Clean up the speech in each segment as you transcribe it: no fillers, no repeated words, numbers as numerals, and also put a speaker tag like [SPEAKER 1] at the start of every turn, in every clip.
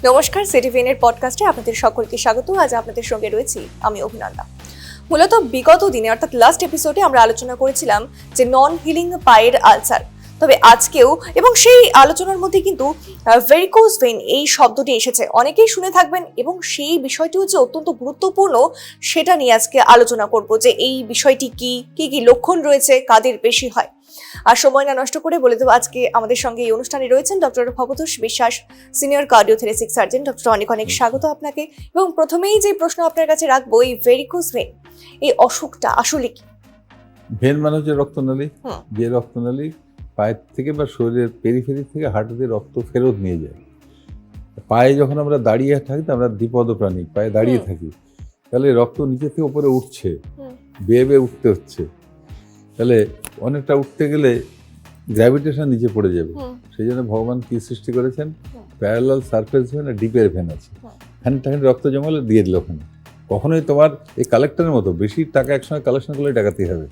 [SPEAKER 1] নমস্কার, সিটিভিএনের পডকাস্টে আপনাদের সকলকে স্বাগত। আজ আপনাদের সঙ্গে রয়েছি আমি অভিনন্দা। মূলত বিগত দিনে অর্থাৎ লাস্ট এপিসোডে আমরা আলোচনা করেছিলাম যে নন হিলিং পায়ের আলসার, তবে আজকেও এবং সেই আলোচনার মধ্যে কিন্তু ভেরিকোজ ভেইন এই শব্দটি এসেছে, অনেকেই শুনে থাকবেন এবং সেই বিষয়টিও যে অত্যন্ত গুরুত্বপূর্ণ সেটা নিয়ে আজকে আলোচনা করব যে এই বিষয়টি কি কি লক্ষণ রয়েছে, কাদের বেশি হয়। আর সময় না নষ্ট করে বলে দেবো, আজকে আমাদের সঙ্গে এই অনুষ্ঠানে রয়েছেন ডক্টর ভবতোষ বিশ্বাস, সিনিয়র কার্ডিওথোরেসিক সার্জন। ডক্টর, অনেক অনেক স্বাগত আপনাকে। এবং প্রথমেই যে প্রশ্ন আপনার কাছে রাখবো, এই ভেরিকোজ ভেইন এই অসুখটা আসলে কি?
[SPEAKER 2] ভেন মানে হচ্ছে রক্তনালী, যে রক্তনালী পায়ের থেকে বা শরীরের পেরিফেরি থেকে হাঁটুতে রক্ত ফেরত নিয়ে যায়। পায়ে যখন আমরা দাঁড়িয়ে থাকি, আমরা দ্বিপদ প্রাণী, পায়ে দাঁড়িয়ে থাকি, তাহলে রক্ত নিচে থেকে উপরে উঠছে, বেয়ে বেয়ে উঠতে হচ্ছে। তাহলে অনেকটা উঠতে গেলে গ্র্যাভিটেশন নিচে পড়ে যাবে। সেই জন্য ভগবান কি সৃষ্টি করেছেন, প্যারালাল সারফেস ভেন আর ডিপের ভেন আছে। খানিকটা রক্ত জমালে দিয়ে দিল ওখানে। কখনোই তোমার এই কালেক্টরের মতো বেশি টাকা একসঙ্গে কালেকশন করলে ডাকাতেই হবে,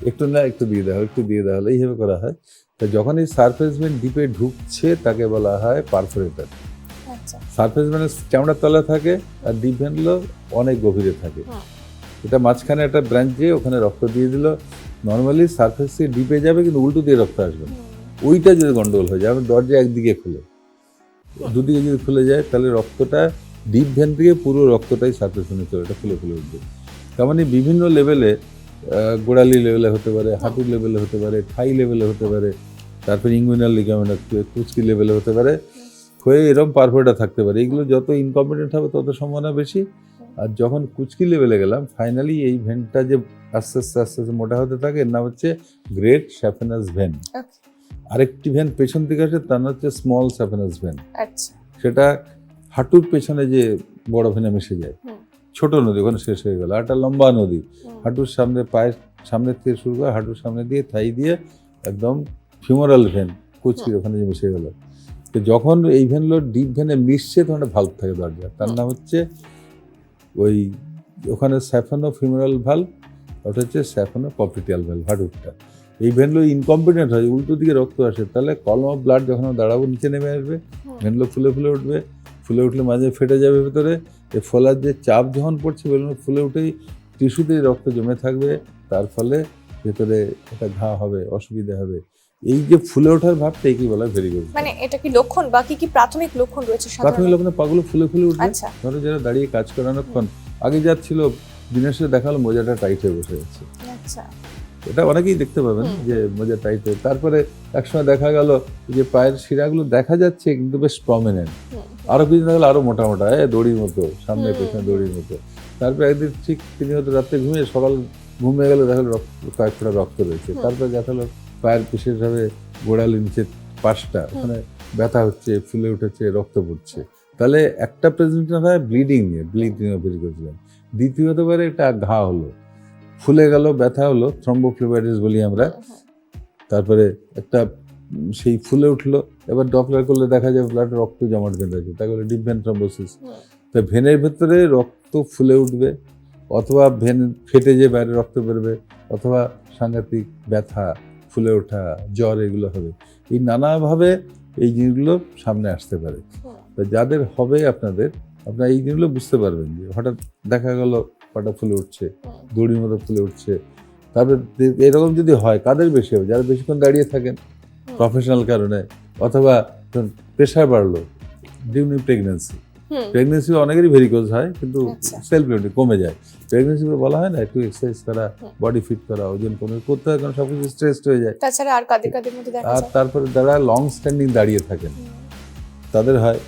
[SPEAKER 2] একটু না একটু দিয়ে দেওয়া, একটু দিয়ে দেওয়া হলে এইভাবে করা হয়। তো যখন এই সারফেস ভেন ডিপে ঢুকছে তাকে বলা হয় পারফোরেটর। সারফেস ভেনের চামড়ার তলা থাকে আর ডিপ ভেন হলো অনেক গভীরে থাকে। এটা মাঝখানে একটা ব্রাঞ্চ দিয়ে ওখানে রক্ত দিয়ে দিল। নর্মালি সারফেস থেকে ডিপে যাবে, কিন্তু উল্টো দিয়ে রক্ত আসবে না। ওইটা যদি গন্ডগোল হয়ে যায়, দরজা একদিকে খুলে, দুদিকে যদি খুলে যায়, তাহলে রক্তটা ডিপ ভেন থেকে পুরো রক্তটাই সারফেস ভেনে চলে, এটা খুলে খুলে উঠবে। তার মানে বিভিন্ন লেভেলে, গোড়ালি লেভেলে হতে পারে, হাঁটুর লেভেলে হতে পারে, থাই লেভেলে হতে পারে, তারপরে ইঙ্গুইনাল লিগামেন্ট, কুচকি লেভেলে হতে পারে, হয়ে এরকম পারফোরেটর থাকতে পারে। এগুলো যত ইনকম্পিটেন্ট হবে তত সম্ভাবনা বেশি। আর যখন কুচকি লেভেলে গেলাম, ফাইনালি এই ভেনটা যে আস্তে আস্তে আস্তে আস্তে মোটা হতে থাকে, এর নাম হচ্ছে গ্রেট স্যাফেনাস ভেন। আরেকটি ভেন পেছন থেকে আসে, তার নাম হচ্ছে স্মল স্যাফেনাস ভেন। সেটা হাঁটুর পেছনে যে বড় ভেনে মিশে যায়, ছোট নদী ওখানে শেষ হয়ে গেল। একটা লম্বা নদী হাঁটুর সামনে, পায়ের সামনের থেকে শুরু করে হাঁটুর সামনে দিয়ে থাই দিয়ে একদম ফিমোরাল ভেন কুচকির ওখানে যে মিশে গেল। তো যখন এই ভেনগুলো ডিপ ভেনে মিশছে, তখন ভাল্ব থাকে দরজা, তার নাম হচ্ছে ওই ওখানে স্যাফেনো ফিমোরাল ভাল্ব, ওটা হচ্ছে স্যাফেনো পপিটিয়াল ভাল্ব হাঁটুরটা। এই ভেনগুলো ইনকম্পিটেন্ট হয়, উল্টো দিকে রক্ত আসে, তাহলে কলম অফ ব্লাড যখন দাঁড়াবো নিচে নেমে আসবে, ভেনগুলো ফুলে ফুলে উঠবে, ফুলে উঠলে মাঝে ফেটে যাবে ভেতরে। এই ফোলার যে চাপ যখন পড়ছে, বেলুন ফুলে উঠেই টিস্যুতেই রক্ত জমে থাকবে, তার ফলে ভেতরে একটা ঘা হবে, অসুবিধা হবে। এই যে ফুলে ওঠার ভাবটা কি বলা হয় ভেরিকোজ।
[SPEAKER 1] মানে এটা কি লক্ষণ বা কি প্রাথমিক লক্ষণ রয়েছে?
[SPEAKER 2] প্রাথমিক লক্ষণে পাগুলো ফুলে ফুলে উঠবে। ধরো যারা দাঁড়িয়ে কাজ করে অনেকক্ষণ, আগে যাচ্ছিল দিনের শেষে দেখালো মোজাটা টাইট হয়ে বসে যাচ্ছে। এটা অনেকেই দেখতে পাবেন যে মোজা টাইট হয়ে। তারপরে একসময় দেখা গেল যে পায়ের শিরাগুলো দেখা যাচ্ছে কিন্তু বেশ প্রমিনেন্ট, আরো কিছু দেখা গেলো আরো মোটা মোটা, দড়ির মতো, সামনে পেছনে দড়ির মতো। তারপরে একদিন ঠিক তিনি হয়তো রাত্রে ঘুমিয়ে সকাল ঘুমিয়ে গেলে দেখা গেলো কয়েক ফোঁটা রক্ত রয়েছে। তারপরে দেখা গেলো পায়ের বিশেষভাবে গোড়ালি নিচের পাশটা, ওখানে ব্যথা হচ্ছে, ফুলে উঠেছে, রক্ত পড়ছে। তাহলে একটা প্রেজেন্টেশন হয় ব্লিডিং নিয়ে, ব্লিডিং অফ ভেরিকোজ ভেন। দ্বিতীয় হতে পারে একটা ঘা হলো, ফুলে গেল, ব্যথা হলো, থ্রম্বোফ্লেবাইটিস বলি আমরা। তারপরে একটা সেই ফুলে উঠলো, এবার ডপলার করলে দেখা যায় ব্লাড রক্ত জমাট বেঁধে আছে, তাকে বলে ডিপ ভেন থ্রম্বোসিস। তো ভেনের ভেতরে রক্ত ফুলে উঠবে, অথবা ভেন ফেটে যে বাইরে রক্ত বেরোবে, অথবা সাংঘাতিক ব্যথা, ফুলে ওঠা, জ্বর, এগুলো হবে। এই নানাভাবে এই জিনিসগুলো সামনে আসতে পারে। তো যাদের হবে আপনারা এই জিনিসগুলো বুঝতে পারবেন যে হঠাৎ দেখা গেল পাটা ফুলে উঠছে, দড়ির মতো ফুলে উঠছে। তারপরে এরকম যদি হয়, কাদের বেশি হবে? যারা বেশিক্ষণ দাঁড়িয়ে থাকেন প্রফেশনাল কারণে, অথবা প্রেশার বাড়লো ডিউরিং প্রেগনেন্সি। প্রেগনেন্সি অনেকেরই ভেরিকোজ হয়, কিন্তু সেলফ ইমিউনিটি কমে যায়। প্রেগনেন্সি বলা হয় না একটু এক্সারসাইজ করা, বডি ফিট করা, ওজন কমে করতে হয়, কারণ সবকিছু স্ট্রেসড হয়ে যায়।
[SPEAKER 1] তাছাড়া আর কাদের মধ্যে দেখা যায়?
[SPEAKER 2] আর তারপরে যারা লং স্ট্যান্ডিং দাঁড়িয়ে থাকেন তাদের হয়,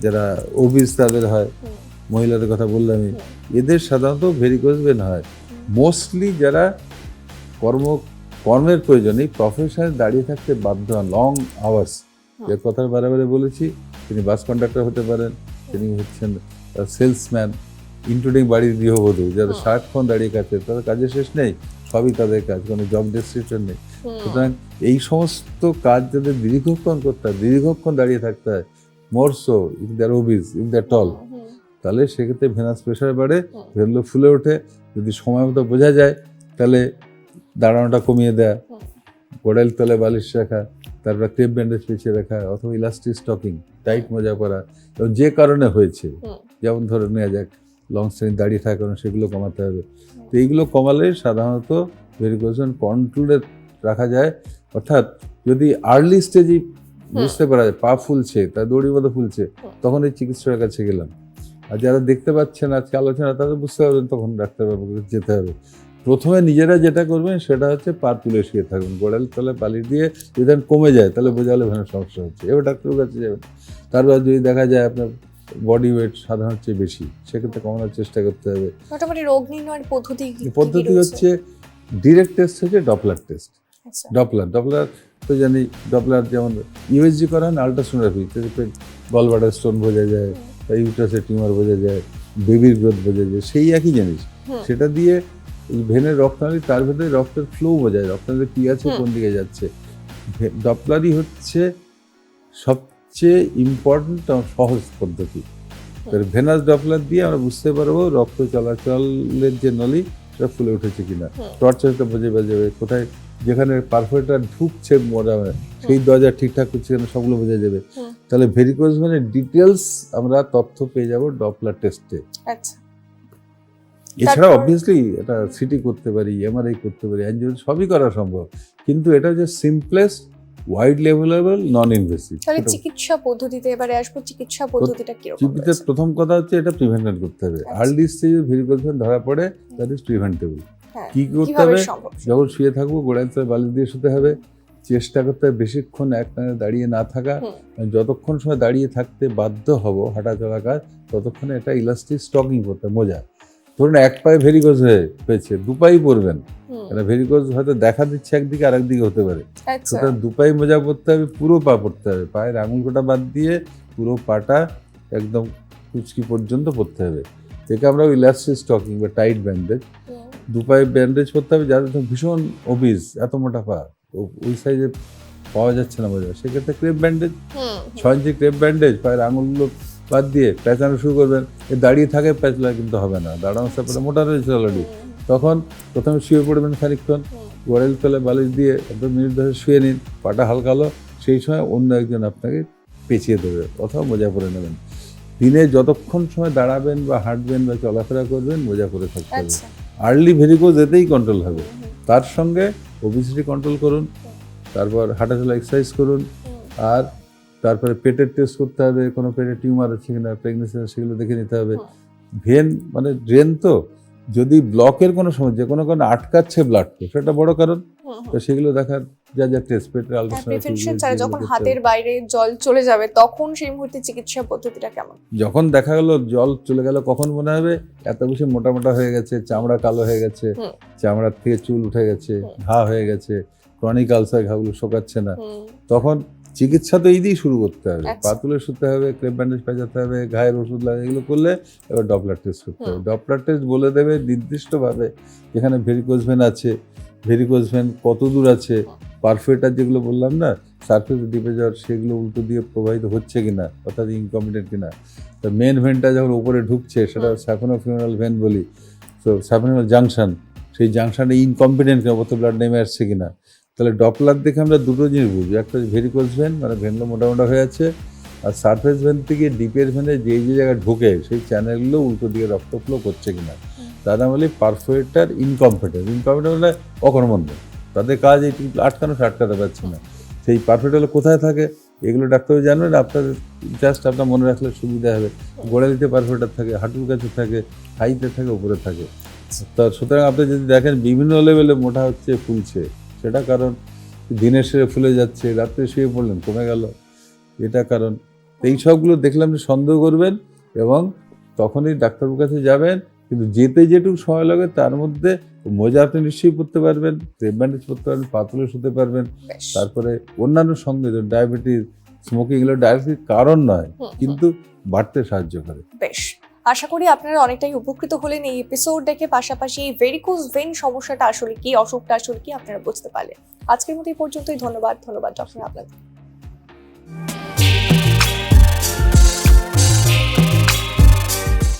[SPEAKER 2] যারা ওবিস তাদের হয়, মহিলাদের কথা বললামই। এদের সাধারণত ভেরিকোজ ভেন হয়। মোস্টলি যারা কর্মের প্রয়োজনে প্রফেশনে দাঁড়িয়ে থাকতে বাধ্য হন, লং আওয়ার্স, যে কথা বারে বলেছি, তিনি বাস কন্ডাক্টর হতে পারেন, তিনি হচ্ছেন সেলসম্যান, ইনক্লুডিং বাড়ির গৃহবধূ, যারা সারাক্ষণ দাঁড়িয়ে কাজ করে, তাদের কাজের শেষ নেই, সবই তাদের কাজ, কোনো জব ডেসক্রিপশন নেই। সুতরাং এই সমস্ত কাজ যাদের দীর্ঘক্ষণ করতে হয়, দীর্ঘক্ষণ দাঁড়িয়ে থাকতে হয়, more so if they are obese, if they are tall, তাহলে সেক্ষেত্রে ভেনাস প্রেশার বাড়ে, ভেনগুলো ফুলে ওঠে। যদি সময় মতো বোঝা যায়, তাহলে দাঁড়ানোটা কমিয়ে দেয়া, গোড়ালির তলে বালিশ রাখা, তারপর ক্রেপ ব্যান্ডেজ পেঁচিয়ে রাখা অথবা ইলাস্টিক স্টকিং, টাইট মোজা পরা, এবং যে কারণে হয়েছে, যেমন ধরে নেওয়া যাক লং স্ট্রেন দাঁড়িয়ে থাকার কারণে সেগুলো কমাতে হবে। তো এইগুলো কমালে সাধারণত ভেরিকোজ ভেন কন্ট্রোলে রাখা যায়। অর্থাৎ যদি আর্লি স্টেজে বুঝতে পারা যায় পা ফুলছে, তার দড়ির মতো ফুলছে, তখন এই চিকিৎসকের কাছে গেলাম। আর যারা দেখতে পাচ্ছেন আজকে আলোচনা, তাদের বুঝতে পারবেন তখন ডাক্তারবাবুর কাছে যেতে হবে। প্রথমে নিজেরা যেটা করবেন সেটা হচ্ছে পা তুলে শুয়ে থাকবেন, গোড়াল তলে বালিশ দিয়ে। যদি কমে যায় তাহলে বোঝালে ভেনের সমস্যা হচ্ছে, এবার ডাক্তারের কাছে যাবেন। তারপর যদি দেখা যায় আপনার বডি ওয়েট সাধারণের চেয়ে বেশি, সেক্ষেত্রে কমানোর চেষ্টা করতে হবে।
[SPEAKER 1] মোটামুটি রোগ নির্ণয়ের
[SPEAKER 2] পদ্ধতি হচ্ছে ডিরেক্ট টেস্ট হচ্ছে ডপলার টেস্ট। ডপলার তো জানি, ডপলার যেমন ইউএসজি করান, আলট্রাসোনোগ্রাফি গলব্লাডার স্টোন বোঝা যায়, বা ইউটারাসের টিউমার বোঝা যায়, বেবির গ্রোথ বোঝা যায়, সেই একই জিনিস। সেটা দিয়ে এই ভেনের রক্তনালী, তার ভেতরে রক্তের ফ্লো বোঝায়, রক্তনালী কি আছে, কোন দিকে যাচ্ছে। ডপলারই হচ্ছে সবচেয়ে ইম্পর্টেন্ট সহজ পদ্ধতি। ভেনাস ডপলার দিয়ে আমরা বুঝতে পারবো রক্ত চলাচলের যে নলি সেটা ফুলে উঠেছে কিনা। টর্চারটা বোঝা যাবে, কোথায় যেখানে পারফোরেটর ঢুকছে মোড়ামে সেই দরজা ঠিকঠাক করছে কিনা, সবগুলো বোঝা যাবে। তাহলে ভেরিকোজ ভেনের ডিটেলস আমরা তথ্য পেয়ে যাব ডপলার টেস্টে। এছাড়া অবভিয়াসলি এটা সিটি করতে পারি, এমআরআই করতে পারি, অ্যাঞ্জিওগ্রাফি সবই করা সম্ভব, কিন্তু এটা হচ্ছে simplest, widely available, non invasive.
[SPEAKER 1] তাহলে চিকিৎসা পদ্ধতিতে এবারে আসবো, চিকিৎসা পদ্ধতিটা কি রকম?
[SPEAKER 2] চিকিৎসার প্রথম কথা হচ্ছে এটা প্রিভেন্ট করতে হবে। আর্লি স্টেজে ভেরিকোজ ভেন ধরা পড়ে, দ্যাট ইজ প্রিভেন্টেবল। কি করতে হবে? যখন শুয়ে থাকবো গোড়ায় তলায় বালিশ দিয়ে শুতে হবে। চেষ্টা করতে হবে বেশিক্ষণ একটানে দাঁড়িয়ে না থাকা। যতক্ষণ সময় দাঁড়িয়ে থাকতে বাধ্য হব হাঁটা চলা কাজ, ততক্ষণে একটা ইলাস্টিক স্টকিং করতে, মোজা। ধরুন এক পায়ে ভেরিকোজ হয়েছে, দুপাই পরবেন। ভেরিকোজ হয়তো দেখা দিচ্ছে একদিকে, আর একদিকে হতে পারে, সুতরাং দুপাই মোজা পরতে হবে, পুরো পা পরতে হবে, পায়ের আঙুল কোটা বাদ দিয়ে পুরো পাটা একদম কুচকি পর্যন্ত পরতে হবে। একে আমরা ইলাস্টিক স্টকিং বা টাইট ব্যান্ডেজ, দুপায়ে ব্যান্ডেজ করতে হবে। যাদের ভীষণ ওবিস, এত মোটা পা, ওই সাইজে পাওয়া যাচ্ছে না মোজা, সেক্ষেত্রে ক্রেপ ব্যান্ডেজ, 6 ইঞ্চি ক্রেপ ব্যান্ডেজ, পায়ের আঙুলগুলো বাদ দিয়ে প্যাঁচানো শুরু করবেন। দাঁড়িয়ে থাকে প্যাঁচলা কিন্তু হবে না, দাঁড়ানোর সাথে মোটা রয়েছে অলরেডি। তখন প্রথমে শুয়ে পড়বেন খানিকক্ষণ, গোড়াল তলে বালিশ দিয়ে একদম মিনিট ধরে শুয়ে নিন, পাটা হালকালো। সেই সময় অন্য একজন আপনাকে পেঁচিয়ে দেবে অথবা মোজা পরে নেবেন। দিনে যতক্ষণ সময় দাঁড়াবেন বা হাঁটবেন বা চলাফেরা করবেন, মোজা পরে থাকতে হবে। আর্লি ভেরিকোজ এতেই কন্ট্রোল হবে। তার সঙ্গে ওবেসিটি কন্ট্রোল করুন, তারপর হাঁটাচলা এক্সারসাইজ করুন, আর তারপরে পেটের টেস্ট করতে হবে, কোনো পেটে টিউমার আছে কিনা, প্রেগনেন্সি সেগুলো দেখে নিতে হবে। ভেন মানে ড্রেন, তো যদি ব্লকের কোনো সময় যে কোনো কারণে আটকাচ্ছে ব্লাডকে, সেটা বড় কারণ। তো সেগুলো দেখার যা টেস্ট, পেটের আলট্রাসাউন্ড,
[SPEAKER 1] যখন হাতের বাইরে জল চলে যাবে তখন সেই মুহূর্তে চিকিৎসা পদ্ধতিটা কেমন?
[SPEAKER 2] যখন দেখা গেল জল চলে গেল, কখন মনে হবে এত বেশি মোটা মোটা হয়ে গেছে, চামড়া কালো হয়ে গেছে, চামড়ার থেকে চুল উঠে গেছে, ঘা হয়ে গেছে, ক্রনিক আলসার, ঘাগুলো শোকাচ্ছে না, তখন চিকিৎসা তো এই দিয়েই শুরু করতে হবে। পা তুলে শুতে হবে, ক্রেপ ব্যান্ডেজ পেঁচাতে হবে, ঘায়ের ওষুধ লাগে, এগুলো করলে এবার ডপলার টেস্ট করতে হবে। ডপলার টেস্ট বলে দেবে নির্দিষ্টভাবে যেখানে ভেরিকোজ ভেন আছে, ভেরিকোজ ভেন কত দূর আছে, পারফোরেটর যেগুলো বললাম না, সারফেস ডিপে যাওয়ার, সেগুলো উল্টো দিয়ে প্রবাহিত হচ্ছে কিনা, অর্থাৎ ইনকম্পিটেন্ট কিনা। তো মেন ভেনটা যখন উপরে ঢুকছে, সেটা স্যাফোনোফিউরাল ভেন বলি। তো স্যাফোনোফিউরাল জাংশন, সেই জাংশনে ইনকম্পিটেন্ট কিনা, অত ব্লাড নেমে আসছে কিনা। তাহলে ডপলার দেখে আমরা দুটো জিনিস বুঝি, একটা ভেরিকোজ ভেন, মানে ভেনগুলো মোটামোটা হয়ে আছে, আর সারফেস ভেন থেকে ডিপের ভেনে যে জায়গায় ঢুকে সেই চ্যানেলগুলো উল্টো দিকে রক্ত ফ্লো করছে কিনা। তারা বলি পারফোরেটর ইনকম্পিটেন্ট মানে অকর্মণ্য, তাদের কাজ এই আটকাতে পারছে না। সেই পারফোরেটর কোথায় থাকে এগুলো ডাক্তার জানবেন, আপনাদের জাস্ট আপনার মনে রাখলে সুবিধা হবে। গোড়ালিতে পারফোরেটর থাকে, হাঁটুর কাছে থাকে, হাইতে থাকে, উপরে থাকে। সুতরাং আপনি যদি দেখেন বিভিন্ন লেভেলে মোটা হচ্ছে, ফুলছে, সেটা কারণ দিনের শেষে ফুলে যাচ্ছে, রাত্রে শুয়ে পড়লেন কমে গেল, এটা কারণ। এই সবগুলো দেখলে আপনি সন্দেহ করবেন এবং তখনই ডাক্তারের কাছে যাবেন। কিন্তু যেতে যেটুকু সময় লাগে তার মধ্যে মোজা আপনি নিশ্চয়ই পরতে পারবেন, ক্রেপ ব্যান্ডেজ পরতে পারবেন, পা তুলে শুতে পারবেন। তারপরে অন্যান্য সঙ্গে ডায়াবেটিস, স্মোকিং, এগুলো ডায়াবেটিস কারণ নয়, কিন্তু বাড়তে সাহায্য করে।
[SPEAKER 1] বেশ, আশা করি আপনারা অনেকটাই উপকৃত হলেন এই এপিসোড দেখে। পাশাপাশি এই ভেরিকোজ ভেন সমস্যাটা আসলে কি, অসুখটা আসলে কি আপনারা বুঝতে পারলেন। আজকের মতো এই পর্যন্তই। ধন্যবাদ ডক্টর আপনাদের।